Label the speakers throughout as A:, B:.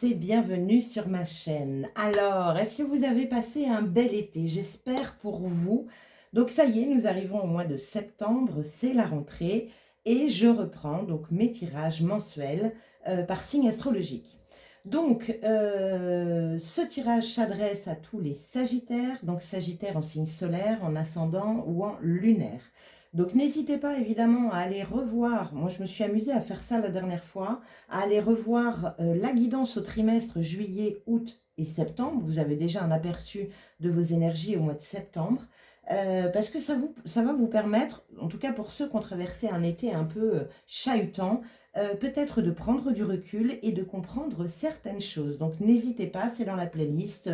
A: et bienvenue sur ma chaîne. Alors, est-ce que vous avez passé un bel été? J'espère pour vous. Donc ça y est, nous arrivons au mois de septembre, c'est la rentrée et je reprends donc mes tirages mensuels par signe astrologique. Donc, ce tirage s'adresse à tous les Sagittaires, donc Sagittaire en signe solaire, en ascendant ou en lunaire. Donc n'hésitez pas évidemment à aller revoir, moi je me suis amusée à faire ça la dernière fois, à aller revoir la guidance au trimestre juillet, août et septembre. Vous avez déjà un aperçu de vos énergies au mois de septembre. Parce que ça va vous permettre, en tout cas pour ceux qui ont traversé un été un peu chahutant, peut-être de prendre du recul et de comprendre certaines choses. Donc n'hésitez pas, c'est dans la playlist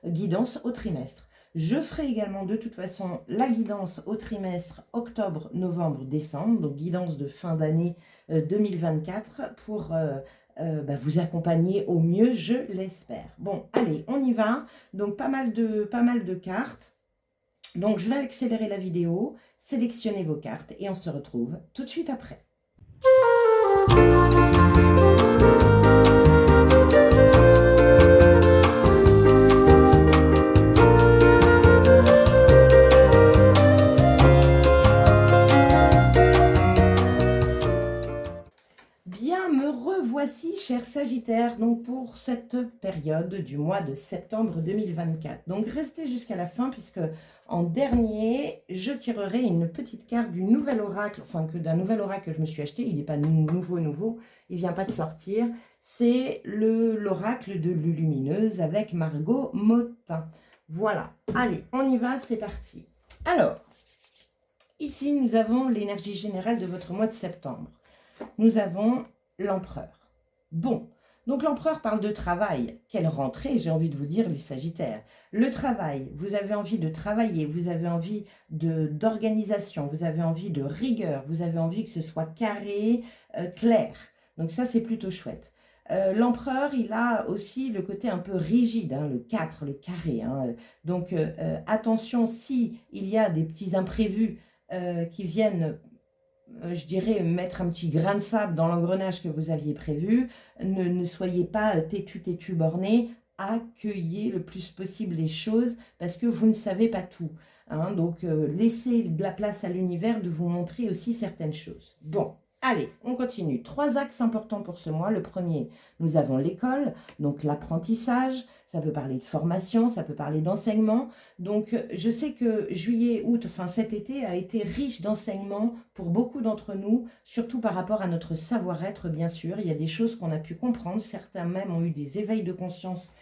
A: guidance au trimestre. Je ferai également de toute façon la guidance au trimestre octobre, novembre, décembre, donc guidance de fin d'année 2024 pour vous accompagner au mieux, je l'espère. Bon, allez, on y va. Donc pas mal de cartes. Donc je vais accélérer la vidéo, sélectionner vos cartes et on se retrouve tout de suite après. Bien, me revoici, chers Sagittaires, donc pour cette période du mois de septembre 2024. Donc restez jusqu'à la fin puisque en dernier, je tirerai une petite carte du nouvel oracle, enfin d'un nouvel oracle que je me suis acheté. Il n'est pas nouveau, il ne vient pas de sortir. C'est l'oracle de Lulumineuse avec Margot Motin. Voilà, allez, on y va, c'est parti. Alors, ici, nous avons l'énergie générale de votre mois de septembre. Nous avons l'empereur. Bon, donc l'empereur parle de travail. Quelle rentrée, j'ai envie de vous dire, les Sagittaires. Le travail, vous avez envie de travailler, vous avez envie d'organisation, vous avez envie de rigueur, vous avez envie que ce soit carré, clair. Donc ça, c'est plutôt chouette. L'empereur, il a aussi le côté un peu rigide, hein, le 4, le carré. Hein. Donc attention, si il y a des petits imprévus qui viennent je dirais, mettre un petit grain de sable dans l'engrenage que vous aviez prévu. Ne soyez pas têtu, borné. Accueillez le plus possible les choses parce que vous ne savez pas tout. Hein. Donc, laissez de la place à l'univers de vous montrer aussi certaines choses. Bon, allez, on continue. 3 axes importants pour ce mois. Le premier, nous avons l'école, donc l'apprentissage. Ça peut parler de formation, ça peut parler d'enseignement. Donc, je sais que juillet, août, enfin cet été a été riche d'enseignements pour beaucoup d'entre nous, surtout par rapport à notre savoir-être, bien sûr. Il y a des choses qu'on a pu comprendre. Certains même ont eu des éveils de conscience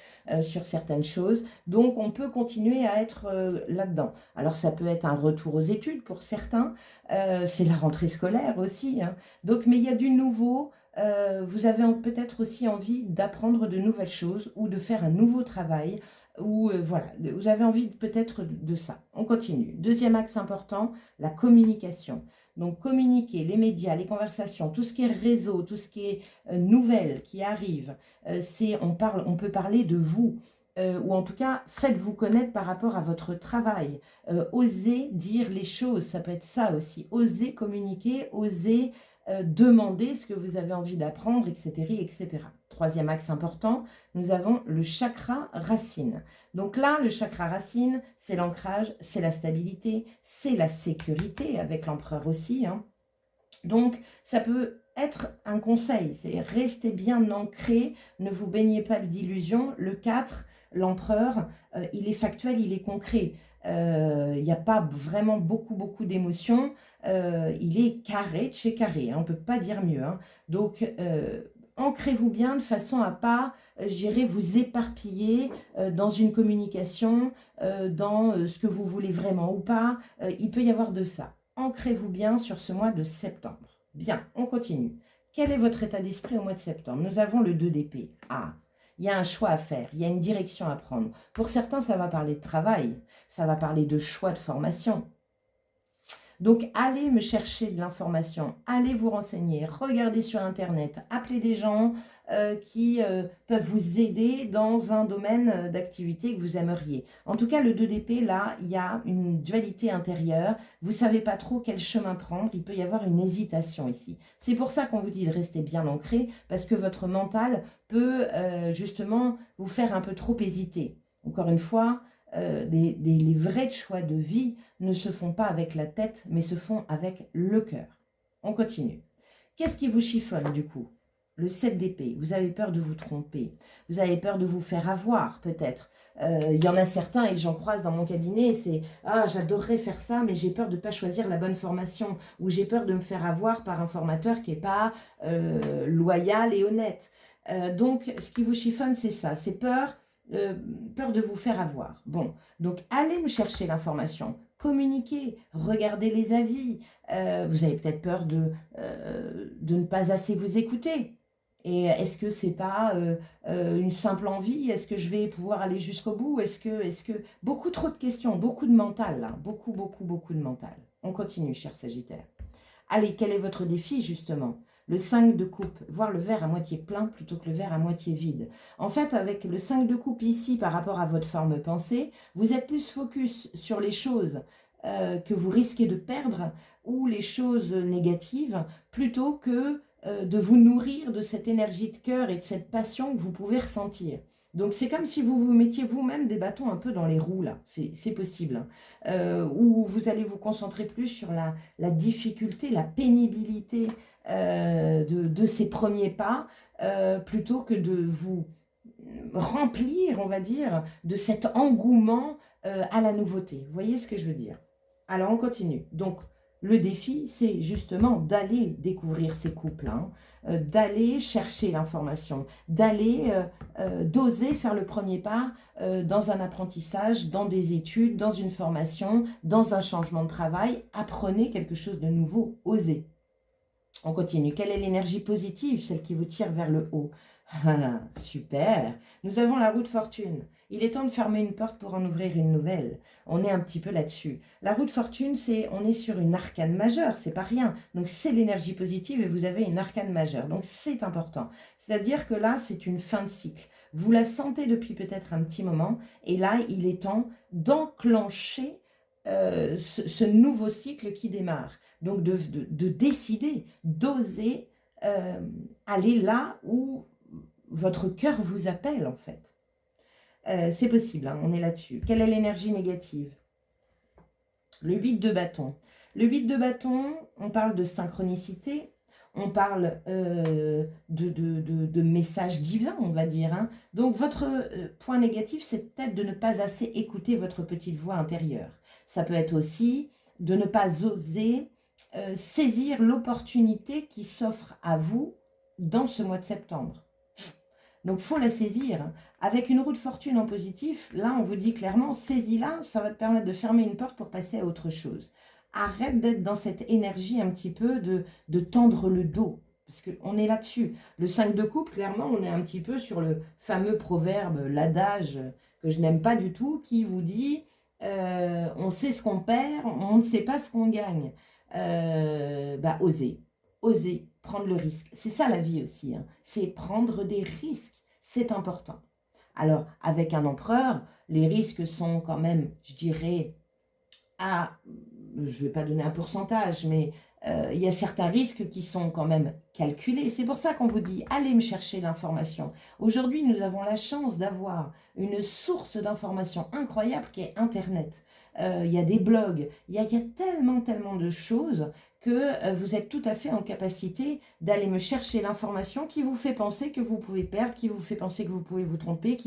A: sur certaines choses. Donc, on peut continuer à être là-dedans. Alors, ça peut être un retour aux études pour certains. C'est la rentrée scolaire aussi. Hein. Donc, mais il y a du nouveau. Vous avez peut-être aussi envie d'apprendre de nouvelles choses ou de faire un nouveau travail ou voilà, vous avez envie peut-être de ça. On continue. Deuxième axe important, la communication. Donc communiquer, les médias, les conversations, tout ce qui est réseau, tout ce qui est nouvelles qui arrivent, on peut parler de vous. Ou en tout cas, faites-vous connaître par rapport à votre travail. Osez dire les choses, ça peut être ça aussi. Osez communiquer, osez demander ce que vous avez envie d'apprendre, etc., etc. Troisième axe important, nous avons le chakra racine. Donc là, le chakra racine, c'est l'ancrage, c'est la stabilité, c'est la sécurité, avec l'empereur aussi. Hein. Donc, ça peut être un conseil, c'est restez bien ancré, ne vous baignez pas d'illusions. Le 4, l'empereur, il est factuel, il est concret. Il n'y a pas vraiment beaucoup d'émotions. Il est carré de chez carré, hein, on ne peut pas dire mieux. Hein. Donc, ancrez-vous bien de façon à pas, vous éparpiller dans une communication, dans ce que vous voulez vraiment ou pas. Il peut y avoir de ça. Ancrez-vous bien sur ce mois de septembre. Bien, on continue. Quel est votre état d'esprit au mois de septembre? Nous avons le 2 d'épée. Ah, il y a un choix à faire, il y a une direction à prendre. Pour certains, ça va parler de travail, ça va parler de choix de formation. Donc, allez me chercher de l'information, allez vous renseigner, regardez sur Internet, appelez des gens, qui peuvent vous aider dans un domaine d'activité que vous aimeriez. En tout cas, le 2 d'épée, là, il y a une dualité intérieure. Vous ne savez pas trop quel chemin prendre. Il peut y avoir une hésitation ici. C'est pour ça qu'on vous dit de rester bien ancré, parce que votre mental peut justement vous faire un peu trop hésiter. Encore une fois, les vrais choix de vie ne se font pas avec la tête, mais se font avec le cœur. On continue. Qu'est-ce qui vous chiffonne du coup? Le 7 d'épée, vous avez peur de vous tromper, vous avez peur de vous faire avoir peut-être. Il y en a certains, et j'en croise dans mon cabinet, c'est « Ah, j'adorerais faire ça, mais j'ai peur de ne pas choisir la bonne formation » ou « J'ai peur de me faire avoir par un formateur qui n'est pas loyal et honnête. » Donc, ce qui vous chiffonne, c'est ça, c'est peur de vous faire avoir. Bon, donc allez me chercher l'information, communiquez, regardez les avis. Vous avez peut-être peur de ne pas assez vous écouter. Et est-ce que c'est pas une simple envie? Est-ce que je vais pouvoir aller jusqu'au bout? Est-ce que... Beaucoup trop de questions, beaucoup de mental, là. Beaucoup, beaucoup, beaucoup de mental. On continue, cher Sagittaire. Allez, quel est votre défi, justement? Le 5 de coupe, voir le verre à moitié plein plutôt que le verre à moitié vide. En fait, avec le 5 de coupe ici, par rapport à votre forme pensée, vous êtes plus focus sur les choses que vous risquez de perdre ou les choses négatives, plutôt que de vous nourrir de cette énergie de cœur et de cette passion que vous pouvez ressentir. Donc, c'est comme si vous vous mettiez vous-même des bâtons un peu dans les roues, là. C'est possible. Ou vous allez vous concentrer plus sur la difficulté, la pénibilité de ces premiers pas, plutôt que de vous remplir, on va dire, de cet engouement à la nouveauté. Vous voyez ce que je veux dire? Alors, on continue. Donc, le défi, c'est justement d'aller découvrir ces couples, hein, d'aller chercher l'information, d'aller d'oser faire le premier pas dans un apprentissage, dans des études, dans une formation, dans un changement de travail. Apprenez quelque chose de nouveau, osez. On continue. Quelle est l'énergie positive, celle qui vous tire vers le haut? Ah, super. Nous avons la roue de fortune. Il est temps de fermer une porte pour en ouvrir une nouvelle. On est un petit peu là-dessus. La roue de fortune, on est sur une arcane majeure, c'est pas rien. Donc c'est l'énergie positive et vous avez une arcane majeure. Donc c'est important. C'est-à-dire que là, c'est une fin de cycle. Vous la sentez depuis peut-être un petit moment et là, il est temps d'enclencher ce nouveau cycle qui démarre. Donc de décider, d'oser aller là où votre cœur vous appelle en fait. C'est possible, hein, on est là-dessus. Quelle est l'énergie négative? Le 8 de bâton. Le 8 de bâton, on parle de synchronicité, on parle de messages divins, on va dire. Hein. Donc votre point négatif, c'est peut-être de ne pas assez écouter votre petite voix intérieure. Ça peut être aussi de ne pas oser saisir l'opportunité qui s'offre à vous dans ce mois de septembre. Donc, il faut la saisir. Avec une roue de fortune en positif, là, on vous dit clairement, saisis-la, ça va te permettre de fermer une porte pour passer à autre chose. Arrête d'être dans cette énergie un petit peu de tendre le dos, parce qu'on est là-dessus. Le 5 de coupe, clairement, on est un petit peu sur le fameux proverbe, l'adage que je n'aime pas du tout, qui vous dit on sait ce qu'on perd, on ne sait pas ce qu'on gagne. Oser prendre le risque. C'est ça la vie aussi, hein. C'est prendre des risques. C'est important. Alors, avec un empereur, les risques sont quand même, je dirais, je ne vais pas donner un pourcentage, mais il y a certains risques qui sont quand même calculés. C'est pour ça qu'on vous dit, allez me chercher l'information. Aujourd'hui, nous avons la chance d'avoir une source d'information incroyable qui est Internet. Il y a des blogs, il y a tellement, tellement de choses que vous êtes tout à fait en capacité d'aller me chercher l'information qui vous fait penser que vous pouvez perdre, qui vous fait penser que vous pouvez vous tromper.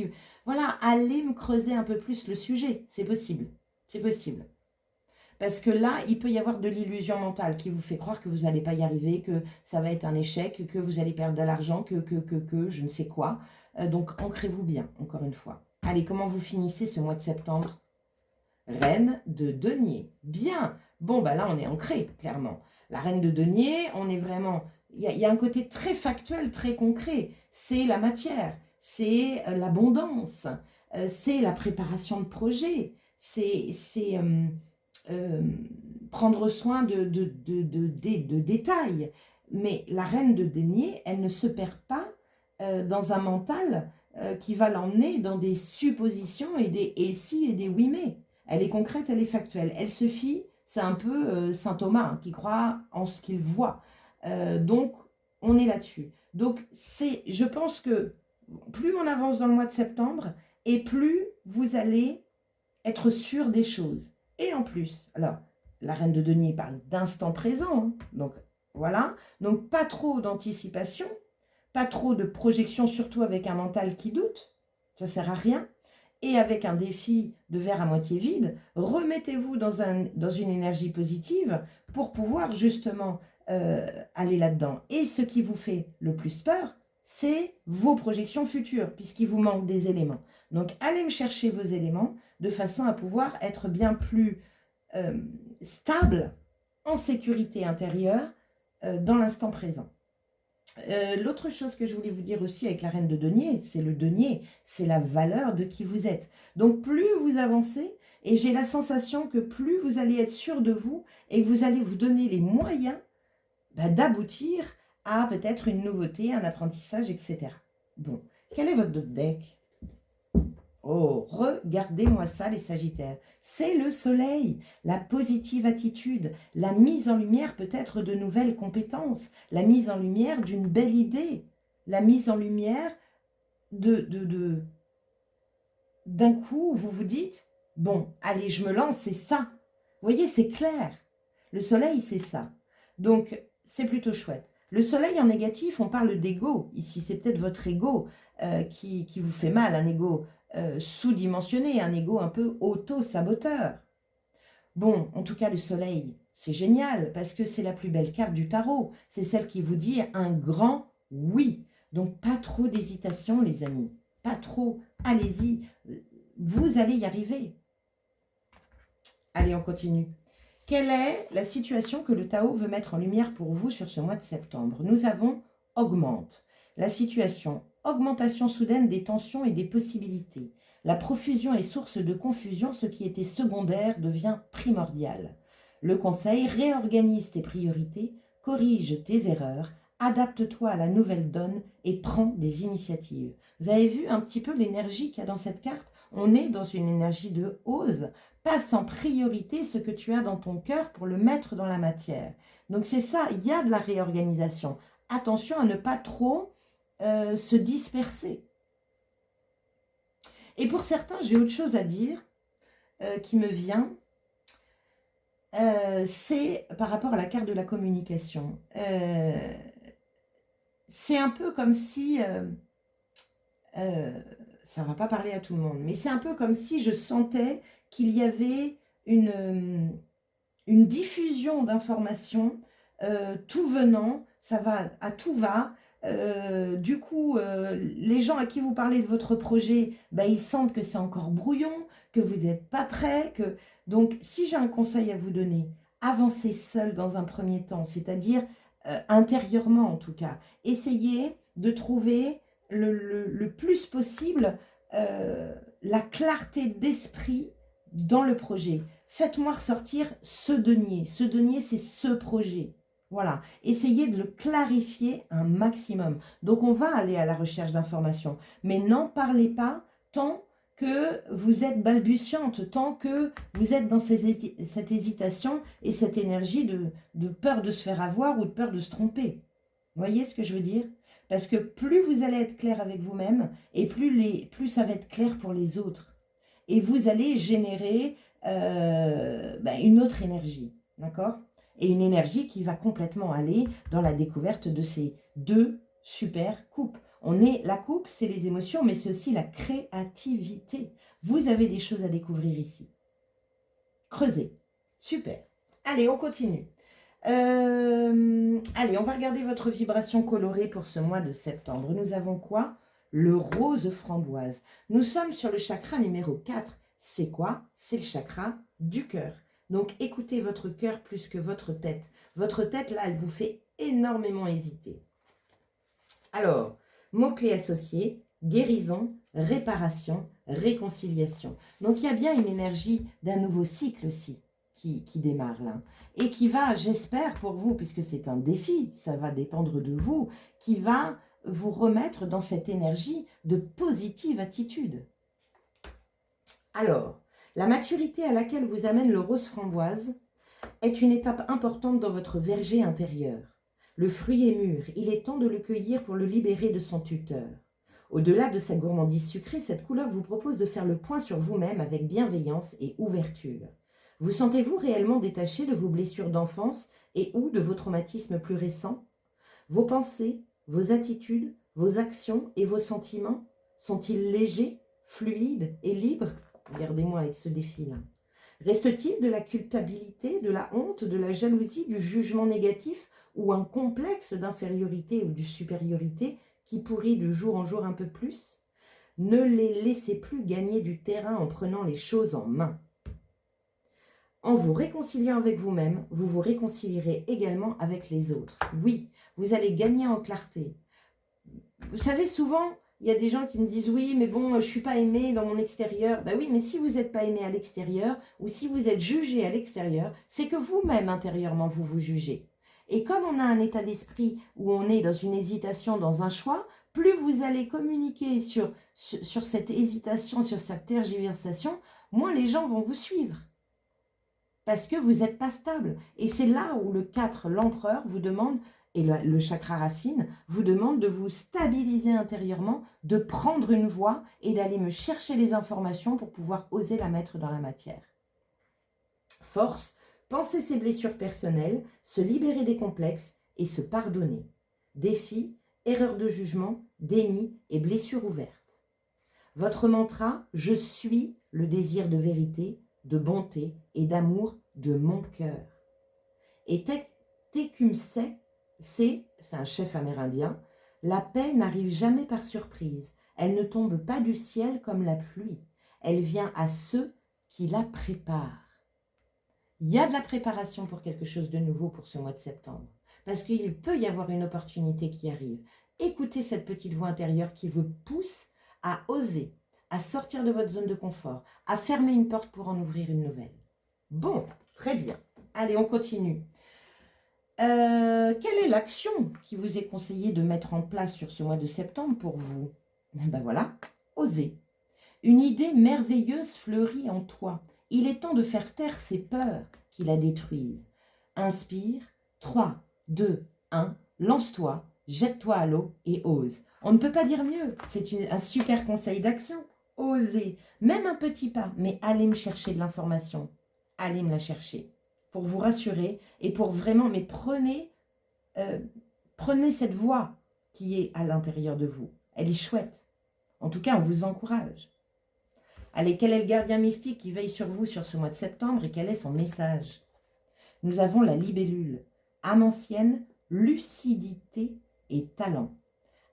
A: Voilà, allez me creuser un peu plus le sujet. C'est possible. C'est possible. Parce que là, il peut y avoir de l'illusion mentale qui vous fait croire que vous n'allez pas y arriver, que ça va être un échec, que vous allez perdre de l'argent, que je ne sais quoi. Donc, ancrez-vous bien, encore une fois. Allez, comment vous finissez ce mois de septembre? Reine de denier. Bien. Bon, bah là, on est ancré, clairement. La reine de denier, on est vraiment... Il y a un côté très factuel, très concret. C'est la matière, c'est l'abondance, c'est la préparation de projet, c'est prendre soin de détails. Mais la reine de denier, elle ne se perd pas dans un mental qui va l'emmener dans des suppositions et des et si et des oui mais. Elle est concrète, elle est factuelle. Elle se fie, c'est un peu saint Thomas hein, qui croit en ce qu'il voit. Donc, on est là-dessus. Donc, je pense que plus on avance dans le mois de septembre et plus vous allez être sûr des choses. Et en plus, alors, la reine de denier parle d'instant présent, hein, donc voilà. Donc, pas trop d'anticipation, pas trop de projection, surtout avec un mental qui doute, ça ne sert à rien. Et avec un défi de verre à moitié vide, remettez-vous dans une énergie positive pour pouvoir justement aller là-dedans. Et ce qui vous fait le plus peur, c'est vos projections futures, puisqu'il vous manque des éléments. Donc, allez me chercher vos éléments de façon à pouvoir être bien plus stable, en sécurité intérieure, dans l'instant présent. L'autre chose que je voulais vous dire aussi avec la reine de denier, c'est le denier, c'est la valeur de qui vous êtes. Donc plus vous avancez, et j'ai la sensation que plus vous allez être sûr de vous, et que vous allez vous donner les moyens d'aboutir à peut-être une nouveauté, un apprentissage, etc. Bon, quel est votre deck ? Oh, regardez-moi ça les Sagittaires. C'est le soleil, la positive attitude, la mise en lumière peut-être de nouvelles compétences, la mise en lumière d'une belle idée, la mise en lumière d'un coup, vous vous dites, bon, allez, je me lance, c'est ça. Vous voyez, c'est clair. Le soleil, c'est ça. Donc, c'est plutôt chouette. Le soleil en négatif, on parle d'ego. Ici, c'est peut-être votre ego qui vous fait mal, un ego sous-dimensionné, un ego un peu auto-saboteur. Bon, en tout cas, le soleil, c'est génial parce que c'est la plus belle carte du tarot. C'est celle qui vous dit un grand oui. Donc, pas trop d'hésitation, les amis. Pas trop. Allez-y. Vous allez y arriver. Allez, on continue. Quelle est la situation que le Tao veut mettre en lumière pour vous sur ce mois de septembre? Nous avons augmente. La situation, augmentation soudaine des tensions et des possibilités. La profusion est source de confusion, ce qui était secondaire devient primordial. Le conseil, réorganise tes priorités, corrige tes erreurs, adapte-toi à la nouvelle donne et prends des initiatives. Vous avez vu un petit peu l'énergie qu'il y a dans cette carte? On est dans une énergie de ose. Passe en priorité ce que tu as dans ton cœur pour le mettre dans la matière. Donc c'est ça, il y a de la réorganisation. Attention à ne pas trop se disperser. Et pour certains, j'ai autre chose à dire qui me vient. C'est par rapport à la carte de la communication. C'est un peu comme si... ça ne va pas parler à tout le monde, mais c'est un peu comme si je sentais qu'il y avait une diffusion d'informations, tout venant, ça va à tout va. Du coup, les gens à qui vous parlez de votre projet, ils sentent que c'est encore brouillon, que vous n'êtes pas prêt. Donc, si j'ai un conseil à vous donner, avancez seul dans un premier temps, c'est-à-dire intérieurement en tout cas. Essayez de trouver le plus possible la clarté d'esprit dans le projet. Faites-moi ressortir ce denier. Ce denier, c'est ce projet. Voilà. Essayez de le clarifier un maximum. Donc, on va aller à la recherche d'informations. Mais n'en parlez pas tant que vous êtes balbutiante, tant que vous êtes dans cette hésitation et cette énergie de peur de se faire avoir ou de peur de se tromper. Vous voyez ce que je veux dire? Parce que plus vous allez être clair avec vous-même et plus ça va être clair pour les autres. Et vous allez générer une autre énergie, d'accord? Et une énergie qui va complètement aller dans la découverte de ces deux super coupes. La coupe, c'est les émotions, mais c'est aussi la créativité. Vous avez des choses à découvrir ici. Creusez. Super. Allez, on continue. Allez, on va regarder votre vibration colorée pour ce mois de septembre. Nous avons quoi? Le rose framboise. Nous sommes sur le chakra numéro 4. C'est quoi? C'est le chakra du cœur. Donc, écoutez votre cœur plus que votre tête. Votre tête, là, elle vous fait énormément hésiter. Alors, mots-clés associés, guérison, réparation, réconciliation. Donc, il y a bien une énergie d'un nouveau cycle aussi qui démarre là. Et qui va, j'espère pour vous, puisque c'est un défi, ça va dépendre de vous, qui va vous remettre dans cette énergie de positive attitude. Alors, la maturité à laquelle vous amène le rose framboise est une étape importante dans votre verger intérieur. Le fruit est mûr, il est temps de le cueillir pour le libérer de son tuteur. Au-delà de sa gourmandise sucrée, cette couleur vous propose de faire le point sur vous-même avec bienveillance et ouverture. Vous sentez-vous réellement détaché de vos blessures d'enfance et ou de vos traumatismes plus récents? Vos pensées, vos attitudes, vos actions et vos sentiments sont-ils légers, fluides et libres? Regardez-moi avec ce défi-là. Reste-t-il de la culpabilité, de la honte, de la jalousie, du jugement négatif ou un complexe d'infériorité ou de supériorité qui pourrit de jour en jour un peu plus? Ne les laissez plus gagner du terrain en prenant les choses en main. En vous réconciliant avec vous-même, vous vous réconcilierez également avec les autres. Oui, vous allez gagner en clarté. Vous savez, souvent, il y a des gens qui me disent « Oui, mais bon, je ne suis pas aimé dans mon extérieur. » Ben oui, mais si vous n'êtes pas aimé à l'extérieur ou si vous êtes jugé à l'extérieur, c'est que vous-même, intérieurement, vous vous jugez. Et comme on a un état d'esprit où on est dans une hésitation, dans un choix, plus vous allez communiquer sur cette hésitation, sur cette tergiversation, moins les gens vont vous suivre. Parce que vous n'êtes pas stable. Et c'est là où le 4, l'empereur, vous demande, et le chakra racine, vous demande de vous stabiliser intérieurement, de prendre une voie et d'aller me chercher les informations pour pouvoir oser la mettre dans la matière. Force, penser ses blessures personnelles, se libérer des complexes et se pardonner. Défi, erreur de jugement, déni et blessure ouverte. Votre mantra, je suis le désir de vérité, de bonté et d'amour de mon cœur. Et Tecumseh, c'est un chef amérindien, la paix n'arrive jamais par surprise, elle ne tombe pas du ciel comme la pluie, elle vient à ceux qui la préparent. Il y a de la préparation pour quelque chose de nouveau pour ce mois de septembre, parce qu'il peut y avoir une opportunité qui arrive. Écoutez cette petite voix intérieure qui vous pousse à oser, à sortir de votre zone de confort, à fermer une porte pour en ouvrir une nouvelle. Bon, très bien. Allez, on continue. Quelle est l'action qui vous est conseillée de mettre en place sur ce mois de septembre pour vous? Ben voilà, osez. Une idée merveilleuse fleurit en toi. Il est temps de faire taire ces peurs qui la détruisent. Inspire, 3, 2, 1, lance-toi, jette-toi à l'eau et ose. On ne peut pas dire mieux, c'est un super conseil d'action. Osez, même un petit pas, mais allez me chercher de l'information. Allez me la chercher pour vous rassurer et pour vraiment, mais prenez cette voix qui est à l'intérieur de vous. Elle est chouette. En tout cas, on vous encourage. Allez, quel est le gardien mystique qui veille sur vous sur ce mois de septembre et quel est son message? Nous avons la libellule, âme ancienne, lucidité et talent.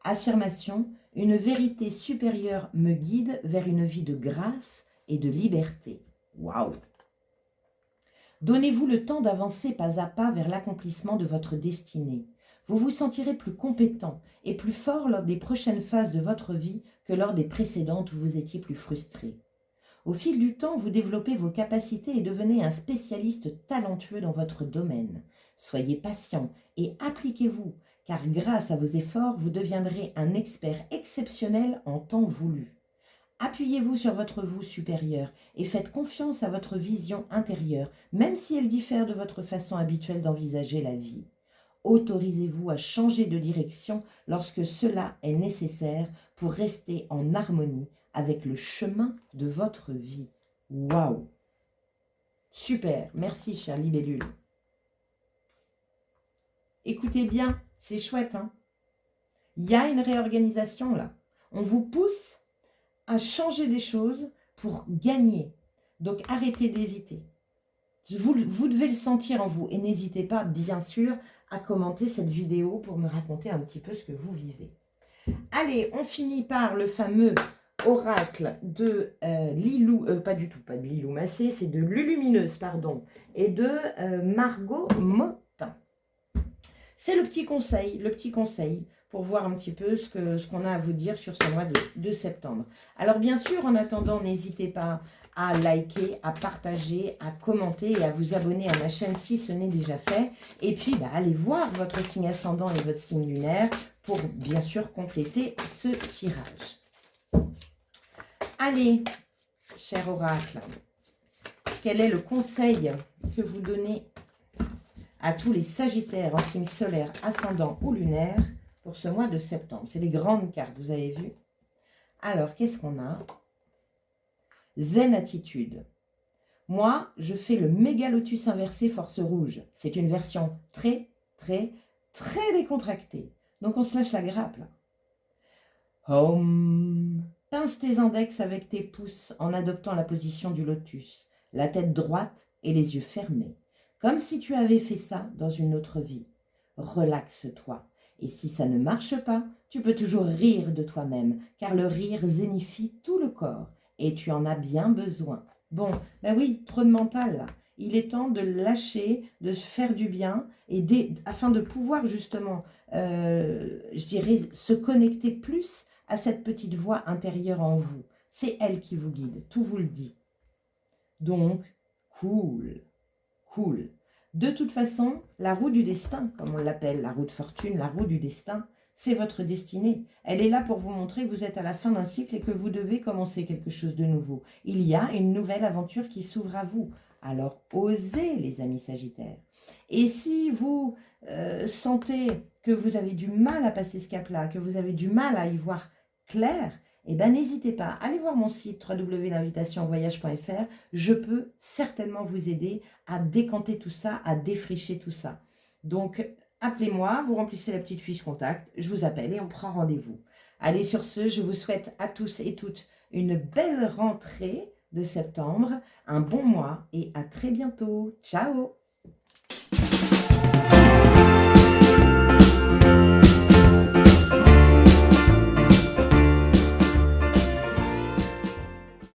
A: Affirmation, une vérité supérieure me guide vers une vie de grâce et de liberté. Waouh! Donnez-vous le temps d'avancer pas à pas vers l'accomplissement de votre destinée. Vous vous sentirez plus compétent et plus fort lors des prochaines phases de votre vie que lors des précédentes où vous étiez plus frustré. Au fil du temps, vous développez vos capacités et devenez un spécialiste talentueux dans votre domaine. Soyez patient et appliquez-vous, car grâce à vos efforts, vous deviendrez un expert exceptionnel en temps voulu. Appuyez-vous sur votre vous supérieur et faites confiance à votre vision intérieure, même si elle diffère de votre façon habituelle d'envisager la vie. Autorisez-vous à changer de direction lorsque cela est nécessaire pour rester en harmonie avec le chemin de votre vie. Waouh! Super, merci chère libellule. Écoutez bien, c'est chouette, hein? Il y a une réorganisation là. On vous pousse à changer des choses pour gagner. Donc arrêtez d'hésiter. Vous devez le sentir en vous et n'hésitez pas, bien sûr, à commenter cette vidéo pour me raconter un petit peu ce que vous vivez. Allez, on finit par le fameux oracle de Lilou, pas du tout, pas de Lilou Massé, c'est de Lulumineuse, pardon, et de Margot Motin. C'est le petit conseil pour voir un petit peu ce qu'on a à vous dire sur ce mois de septembre. Alors bien sûr, en attendant, n'hésitez pas à liker, à partager, à commenter et à vous abonner à ma chaîne si ce n'est déjà fait. Et puis, allez voir votre signe ascendant et votre signe lunaire pour bien sûr compléter ce tirage. Allez, cher oracle, quel est le conseil que vous donnez à tous les sagittaires en signe solaire, ascendant ou lunaire pour ce mois de septembre? C'est les grandes cartes, vous avez vu. Alors, qu'est-ce qu'on a? Zen attitude. Moi, je fais le méga lotus inversé force rouge. C'est une version très décontractée. Donc, on se lâche la grappe, là. Home. Pince tes index avec tes pouces en adoptant la position du lotus, la tête droite et les yeux fermés, comme si tu avais fait ça dans une autre vie. Relaxe-toi. Et si ça ne marche pas, tu peux toujours rire de toi-même, car le rire zénifie tout le corps, et tu en as bien besoin. Bon, ben oui, trop de mental là. Il est temps de lâcher, de se faire du bien, et afin de pouvoir justement, je dirais, se connecter plus à cette petite voix intérieure en vous. C'est elle qui vous guide, tout vous le dit. Donc, cool. De toute façon, la roue du destin, comme on l'appelle, la roue de fortune, la roue du destin, c'est votre destinée. Elle est là pour vous montrer que vous êtes à la fin d'un cycle et que vous devez commencer quelque chose de nouveau. Il y a une nouvelle aventure qui s'ouvre à vous. Alors, osez, les amis sagittaires. Et si vous sentez que vous avez du mal à passer ce cap-là, que vous avez du mal à y voir clair, eh bien, n'hésitez pas, allez voir mon site www.l'invitationvoyage.fr. Je peux certainement vous aider à décanter tout ça, à défricher tout ça. Donc, appelez-moi, vous remplissez la petite fiche contact, je vous appelle et on prend rendez-vous. Allez, sur ce, je vous souhaite à tous et toutes une belle rentrée de septembre, un bon mois et à très bientôt. Ciao!